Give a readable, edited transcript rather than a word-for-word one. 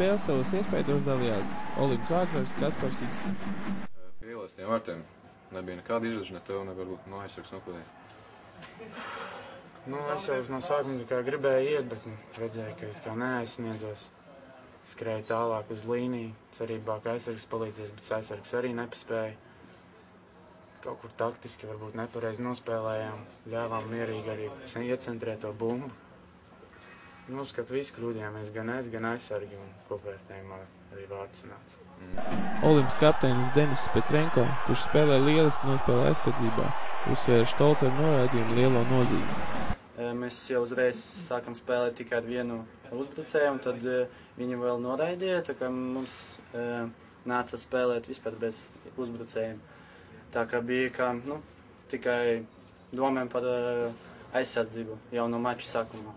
spēles savos iespējos dalījās Olimps vārdsargs Kaspars Ikstins. Pie ielaistiem vārtiem nebija nekāda izraža, ne tev, ne varbūt no aizsargs nokladīja. Es jau no sākuma tikai gribēju iet, bet redzēju, ka neaizsniedzos. Skrēju tālāk uz līniju, cerībā, ka aizsargs palīdzēs, bet aizsargs arī nepaspēja. Kaut kur taktiski varbūt nepareizi nospēlējām, ļāvām mierīgi arī iecentrēt to bumbu. Uzskatu, visi kļūdījāmies, gan es, gan aizsargi, un kopvērtējumā arī vārds nāca. Olimps kapteinis Denis Petrenko, kurš spēlē lieliski nospēlē aizsardzībā, uzsvēra Štolceru norādījumu lielo nozīmi. Mēs jau uzreiz sākam spēlēt tikai ar vienu uzbrucēju, un tad viņi vēl noraidīja, tā kā mums nāca spēlēt vispār bez uzbrucējiem. Tā kā bija tikai domājam par aizsardzību jau no mača sākumā.